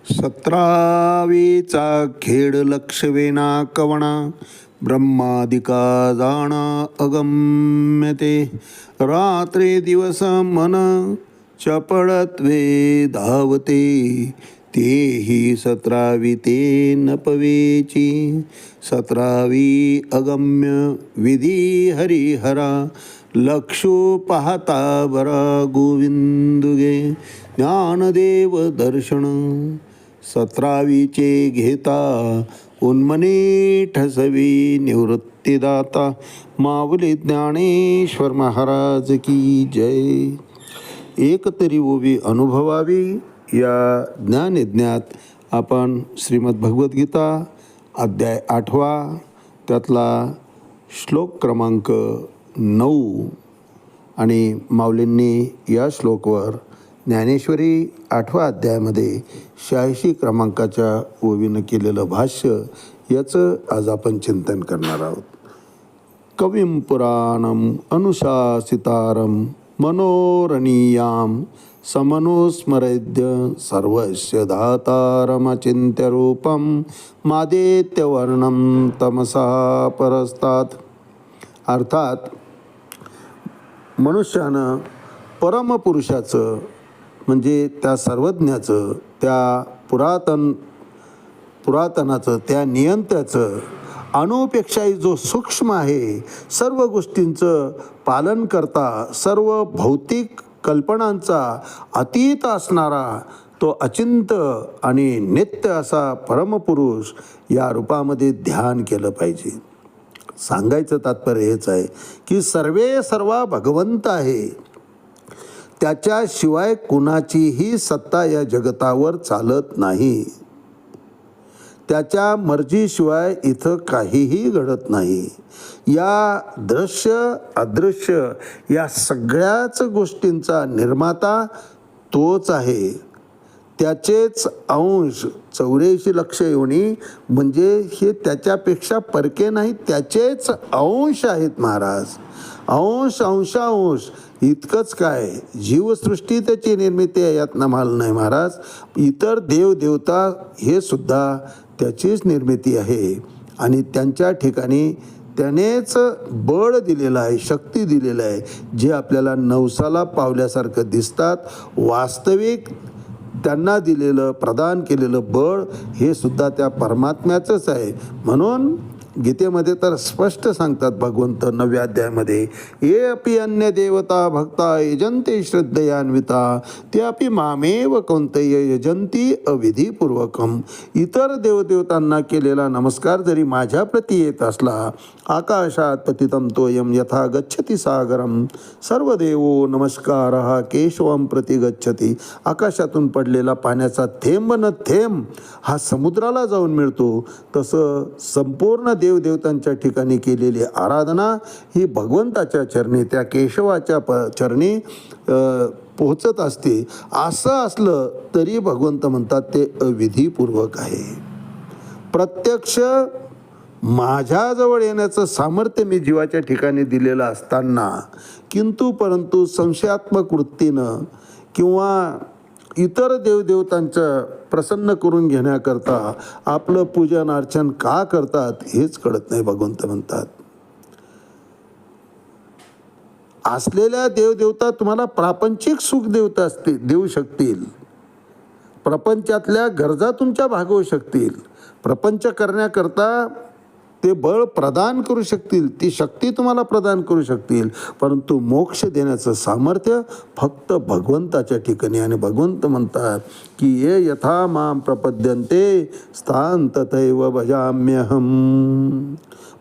17वीचा खेळ लक्षवेना कवणा ब्रह्मादिका जाणा अगम्यते रात्री दिवस मन चपळत्वे धावते तेही 17वी ते नपवेची 17वी अगम्य विधी हरिहरा लक्षो पाहता बरा गोविंदुगे ज्ञानदेव दर्शन 17वीचे घेता उन्मने ठसवी निवृत्तीदाता माऊली ज्ञानेश्वर महाराज की जय. एक तरी ओवी अनुभवावी या ज्ञानयज्ञात आपण श्रीमद भगवद्गीता अध्याय 8 त्यातला श्लोक क्रमांक 9 आणि माऊलींनी या श्लोकवर ज्ञानेश्वरी 8व्या अध्यायामध्ये 86 क्रमांकाच्या ओवीनं केलेलं भाष्य याचं आज आपण चिंतन करणार आहोत. कविं पुराणम अनुशासितारम मनोरणीयाम समनुस्मरेद्य सर्वस्य धातारमचिन्त्य रूपम मादेत्यवर्णम तमसा परस्तात. अर्थात मनुष्यानं परमपुरुषाचं म्हणजे त्या सर्वज्ञाचं, त्या पुरातनाचं, त्या नियंत्याचं अणुपेक्षाही जो सूक्ष्म आहे, सर्व गोष्टींचं पालन करता, सर्व भौतिक कल्पनांचा अतीत असणारा तो अचिंत्य आणि नित्य असा परमपुरुष या रूपामध्ये ध्यान केलं पाहिजे. सांगायचं तात्पर्य हेच आहे की सर्वा भगवंत आहे, त्याच्याशिवाय कुणाचीही सत्ता या जगतावर चालत नाही, त्याच्या मर्जीशिवाय इथं काहीही घडत नाही. या दृश्य अदृश्य या सगळ्याच गोष्टींचा निर्माता तोच आहे. त्याचेच अंश 84 लक्ष योनी म्हणजे हे त्याच्यापेक्षा परके नाही, त्याचेच अंश आहेत महाराज. अंश अंशांश इतकंच काय, जीवसृष्टी त्याची निर्मिती आहे यात नमाल नाही महाराज. इतर देवदेवता हे सुद्धा त्याचीच निर्मिती आहे आणि त्यांच्या ठिकाणी त्यानेच बळ दिलेलं आहे, शक्ती दिलेलं आहे, जे आपल्याला नवसाला पावल्यासारखं दिसतात. वास्तविक त्यांना दिलेलं प्रदान केलेलं बळ हे सुद्धा त्या परमात्म्याचंच आहे. म्हणून गीतेमध्ये तर स्पष्ट सांगतात भगवंत 9व्या अध्यायामध्ये, ये अपि अन्य देवता भक्ता यजन्ते श्रद्धयान्विता ते अपि मामेव कौंतेय यजंती अविधीपूर्वकम. इतर देवदेवतांना केलेला नमस्कार जरी माझ्याप्रती येत असला, आकाशात पतितं तोयम यथा गच्छति सागरम सर्व देवो नमस्कारः केशवम प्रति गच्छति. आकाशातून पडलेला पाण्याचा थेंब न थेंब हा समुद्राला जाऊन मिळतो, तसं संपूर्ण देवदेवतांच्या ठिकाणी केलेली आराधना ही भगवंताच्या चरणी, त्या केशवाच्या चरणी पोहोचत असते. असं असलं तरी भगवंत म्हणतात ते अविधीपूर्वक आहे. प्रत्यक्ष माझ्याजवळ येण्याचं सामर्थ्य मी जीवाच्या ठिकाणी दिलेलं असताना परंतु संशयात्मक वृत्तीनं किंवा इतर देवदेवतांचं प्रसन्न करून घेण्याकरता आपलं पूजन अर्चन का करतात हेच कळत नाही. भगवंत म्हणतात असलेल्या देवदेवता तुम्हाला प्रापंचिक सुख देऊ शकतील, प्रपंचातल्या गरजा तुमच्या भागवू शकतील, प्रपंच करण्याकरता ते बळ प्रदान करू शकतील, ती शक्ती तुम्हाला प्रदान करू शकतील, परंतु मोक्ष देण्याचं सामर्थ्य फक्त भगवंताच्या ठिकाणी. आणि भगवंत म्हणतात की ये यथा मां प्रपद्यन्ते स्थान तथैव भजाम्यहम.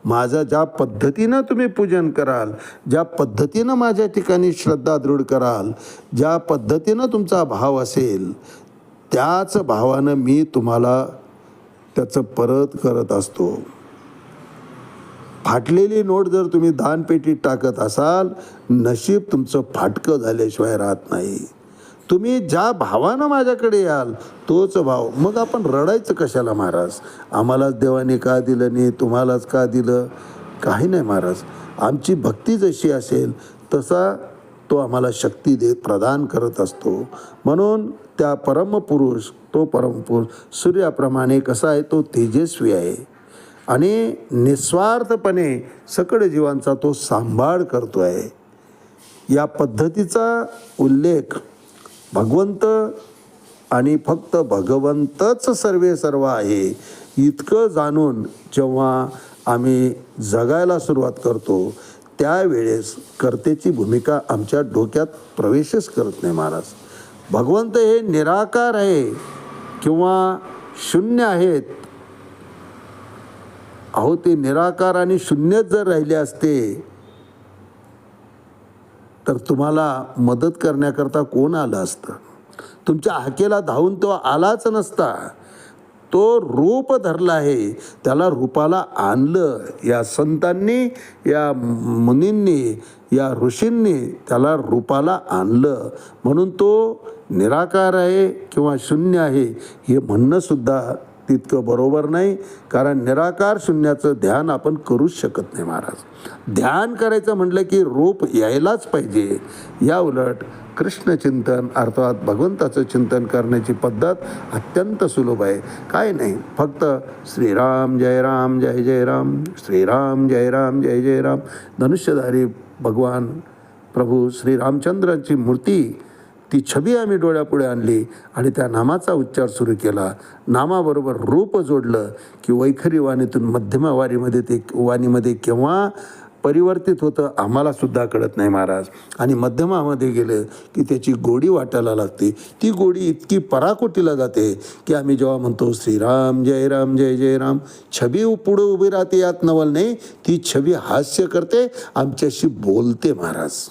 माझं ज्या पद्धतीनं तुम्ही पूजन कराल, ज्या पद्धतीनं माझ्या ठिकाणी श्रद्धा दृढ कराल, ज्या पद्धतीनं तुमचा भाव असेल, त्याच भावानं मी तुम्हाला त्याचं परत करत असतो. फाटलेली नोट जर तुम्ही दानपेटीत टाकत असाल, नशीब तुमचं फाटकं झाल्याशिवाय राहत नाही. तुम्ही ज्या भावानं माझ्याकडे याल तोच भाव. मग आपण रडायचं कशाला महाराज, आम्हालाच देवाने का दिलं नाही, तुम्हालाच का दिलं, काही नाही महाराज. आमची भक्ती जशी असेल तसा तो आम्हाला शक्ती प्रदान करत असतो. म्हणून त्या परमपुरुष, तो परमपुरुष सूर्याप्रमाणे कसा आहे, तो तेजस्वी आहे आणि निस्वार्थपणे सकळ जीवांचा तो सांभाळ करतो आहे. या पद्धतीचा उल्लेख भगवंत आणि फक्त भगवंतच सर्व आहे इतकं जाणून जेव्हा आम्ही जगायला सुरुवात करतो त्यावेळेस कर्तेची भूमिका आमच्या डोक्यात प्रवेशच करत नाही महाराज. भगवंत हे निराकार आहे किंवा शून्य आहेत. अहो, ते निराकार आणि शून्यच जर राहिले असते तर तुम्हाला मदत करण्याकरता कोण आलं असतं? तुमच्या हाकेला धावून तो आलाच नसता. तो रूप धरला आहे, त्याला रूपाला आणलं. या संतांनी, या मुनींनी, या ऋषींनी त्याला रूपाला आणलं. म्हणून तो निराकार आहे किंवा शून्य आहे हे म्हणणंसुद्धा तितकं बरोबर नाही, कारण निराकार शून्याचं ध्यान आपण करूच शकत नाही महाराज. ध्यान करायचं म्हटलं की रूप यायलाच पाहिजे. या उलट कृष्णचिंतन अर्थात भगवंताचं चिंतन करण्याची पद्धत अत्यंत सुलभ आहे. काय नाही, फक्त श्रीराम जय राम जय जय राम, श्रीराम जय राम जय जय राम. धनुष्यधारी भगवान प्रभू श्रीरामचंद्रांची मूर्ती, ती छबी आम्ही डोळ्यापुढे आणली आणि त्या नामाचा उच्चार सुरू केला. नामाबरोबर रूप जोडलं की वैखरी वाणीतून मध्यमा वाणीमध्ये केव्हा परिवर्तित होतं आम्हालासुद्धा कळत नाही महाराज. आणि मध्यमामध्ये गेलं की त्याची गोडी वाटायला लागते. ती गोडी इतकी पराकोटीला जाते की आम्ही जेव्हा म्हणतो श्रीराम जय राम जय जय राम, छबी पुढं उभी राहते, यात नवल नाही. ती छबी हास्य करते, आमच्याशी बोलते महाराज,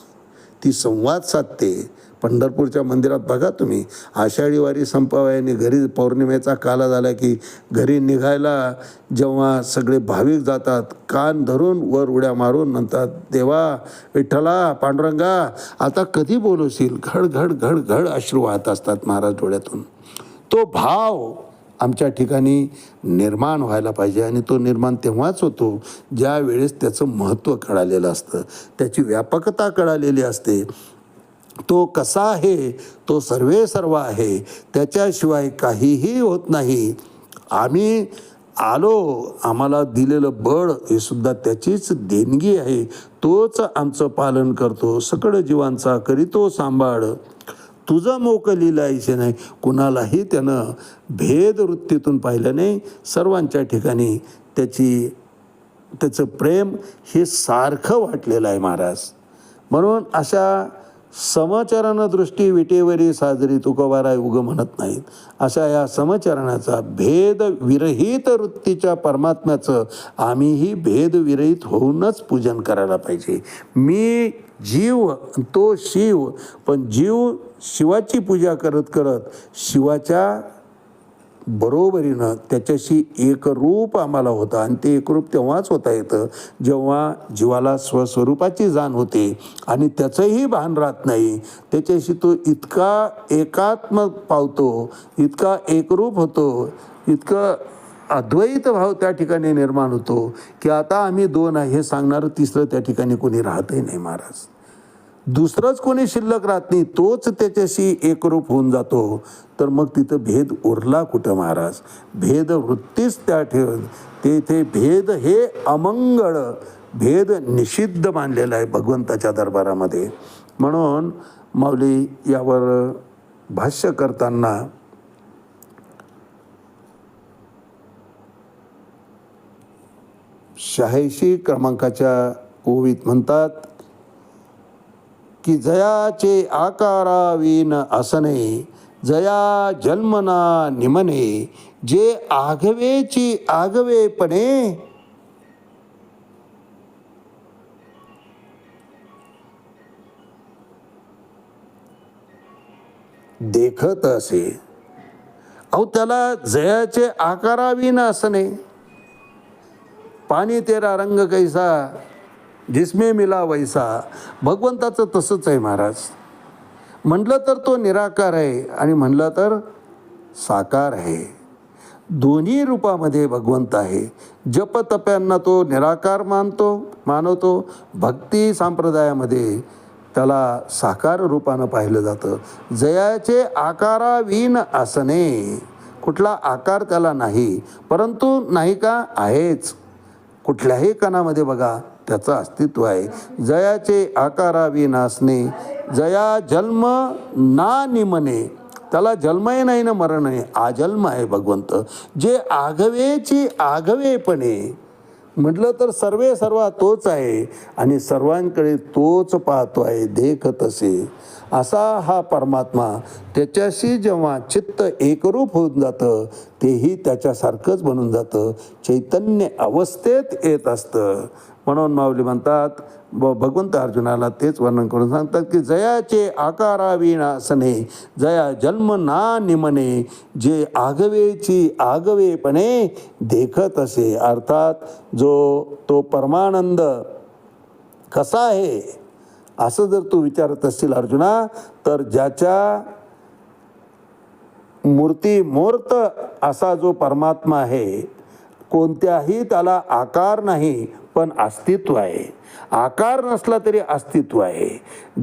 ती संवाद साधते. पंढरपूरच्या मंदिरात बघा तुम्ही, आषाढी वारी संपावयाने घरी पौर्णिमेचा काला झाला की घरी निघायला जेव्हा सगळे भाविक जातात, कान धरून वर उड्या मारून म्हणतात, देवा विठ्ठला पांडुरंगा आता कधी बोलवशील. घड घड घड घड अश्रू वाहत असतात महाराज डोळ्यातून. तो भाव आमच्या ठिकाणी निर्माण व्हायला पाहिजे आणि तो निर्माण तेव्हाच होतो ज्या वेळेस त्याचं महत्त्व कळालेलं असतं, त्याची व्यापकता कळालेली असते. तो कसा आहे, तो सर्व आहे, त्याच्याशिवाय काहीही होत नाही. आम्ही आलो, आम्हाला दिलेलं बळ हे सुद्धा त्याचीच देणगी आहे. तोच आमचं पालन करतो, सकळ जीवांचा करीतो सांभाळ. तुझं मोकं लिहायचे नाही. कुणालाही त्यानं भेदवृत्तीतून पाहिलं नाही. सर्वांच्या ठिकाणी त्याचं प्रेम हे सारखं वाटलेलं आहे महाराज. म्हणून अशा समचरण दृष्टी विटेवरी साजरी तुकोबाराय उग म्हणत नाहीत. अशा या समचरणाचा भेद विरहित वृत्तीच्या परमात्म्याचं आम्हीही भेदविरहित होऊनच पूजन करायला पाहिजे. मी जीव, तो शिव, पण जीव शिवाची पूजा करत करत शिवाच्या बरोबरीनं त्याच्याशी एकरूप आम्हाला होतं. आणि ते एकरूप तेव्हाच होता येतं जेव्हा जीवाला स्वस्वरूपाची जाण होते आणि त्याचंही भान राहत नाही. त्याच्याशी तो इतका एकात्म पावतो, इतका एकरूप होतो, इतकं अद्वैत भाव त्या ठिकाणी निर्माण होतो की आता आम्ही दोन आहे हे सांगणारं तिसरं त्या ठिकाणी कोणी राहतही नाही महाराज. दुसरंच कोणी शिल्लक राहत नाही, तोच त्याच्याशी एकरूप होऊन जातो. तर मग तिथं भेद उरला कुठं महाराज? भेद वृत्तीच त्या तेथे भेद हे अमंगळ, भेद निषिद्ध मानलेला आहे भगवंताच्या दरबारामध्ये. म्हणून माऊली यावर भाष्य करताना शहाऐंशी क्रमांकाच्या ओवीत म्हणतात की जयाचे आकारावीन असने, जया जन्मना निमने, जे आघवेची आघवेपणे, देखत असे. अहो त्याला जयाचे आकारावीन असणे, पाणी तेरा रंग कैसा जिसमें मिला वैसा. भगवंताचं तसंच आहे महाराज. म्हटलं तर तो निराकार आहे आणि म्हणलं तर साकार आहे. दोन्ही रूपामध्ये भगवंत आहे. जपतप्यांना तो निराकार मानवतो. भक्ती संप्रदायामध्ये त्याला साकार रूपानं पाहिलं जातं. जयाचे आकाराविन असणे, कुठला आकार त्याला नाही, परंतु नाही का आहेच. कुठल्याही कणामध्ये बघा त्याचं अस्तित्व आहे. जयाचे आकाराविन असणे, जया जन्म ना निमणे, त्याला जन्मही नाही ना मरण आहे, आजन्म आहे भगवंत. जे आघवेची आघवेपणे, म्हटलं तर सर्वे सर्वा तोच आहे आणि सर्वांकडे तोच पाहतो आहे, देखत असे असा हा परमात्मा. त्याच्याशी जेव्हा चित्त एकरूप होऊन जातं तेही त्याच्यासारखंच बनून जातं, चैतन्य अवस्थेत येत असतं. म्हणून माऊली म्हणतात, भगवंत अर्जुनाला तेच वर्णन करून सांगतात की जयाचे आकाराविण असणे, जया जन्म ना निमणे, जे आगवेची आगवेपणे देखत असे. अर्थात तो परमानंद कसा आहे असं जर तू विचारत असशील अर्जुना, तर ज्याच्या मूर्त असा जो परमात्मा आहे, कोणत्याही त्याला आकार नाही पण अस्तित्व आहे. आकार नसला तरी अस्तित्व आहे.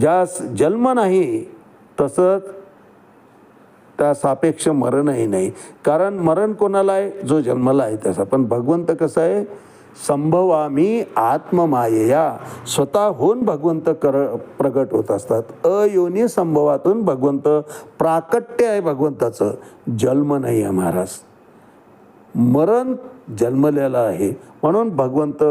ज्यास जन्म नाही तसंच त्या सापेक्ष मरणही नाही. कारण मरण कोणाला आहे? जो जन्मला आहे त्याचा. पण भगवंत कसं आहे? संभवामी आत्ममायेया, स्वतःहून भगवंत प्रगट होत असतात. अयोनी संभवातून भगवंत प्राकट्य आहे भगवंताचं. जन्म नाही आहे महाराज, मरण जन्मलेलं आहे. म्हणून भगवंत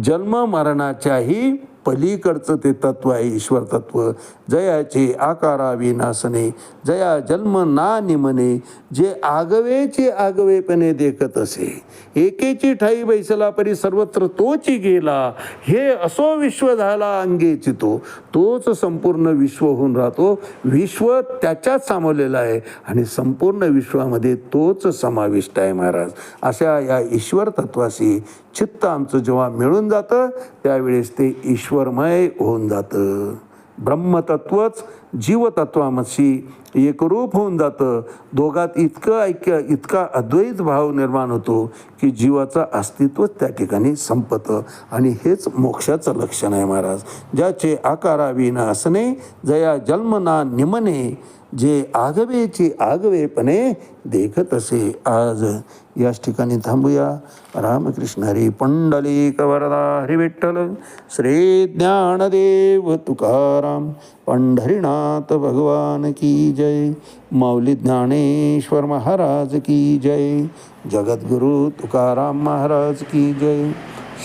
जन्म मरणाच्याही पलीकडचं ते तत्व आहे, ईश्वर तत्व. जयाचे आकाराविन असणे, जया जन्म ना निमणे, जे आगवेचे आगवेपणे देखत असे. एकेची ठाई बैसला परी सर्वत्र तोची गेला, हे असो विश्व झाला अंगेची तो. तोच संपूर्ण विश्व होऊन राहतो. विश्व त्याच्यात सामावलेलं आहे आणि संपूर्ण विश्वामध्ये तोच समाविष्ट आहे महाराज. अशा या ईश्वर तत्वाशी चित्त आमचं जेव्हा मिळून जातं त्यावेळेस ते ईश्वरमय होऊन जातं. ब्रह्मतत्वच जीवतत्वामशी एकरूप होऊन जातं. दोघात इतका अद्वैत भाव निर्माण होतो की जीवाचं अस्तित्वच त्या ठिकाणी संपतं. आणि हेच मोक्षाचं लक्षण आहे महाराज. ज्याचे आकाराविन असणे, जया जन्मना निमणे, जे आगवेची आगवेपणे देखत असे. आज याच ठिकाणी थांबूया. रामकृष्ण हरी. पुंडलिक वरदा हरी विठ्ठल. श्री ज्ञानदेव तुकाराम पंढरीनाथ भगवान की जय. माऊली ज्ञानेश्वर महाराज की जय. जगद्गुरु तुकाराम महाराज की जय.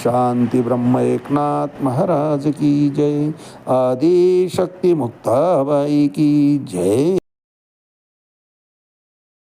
शांती ब्रह्म एकनाथ महाराज की जय. आदि शक्ती मुक्ताबाई की जय.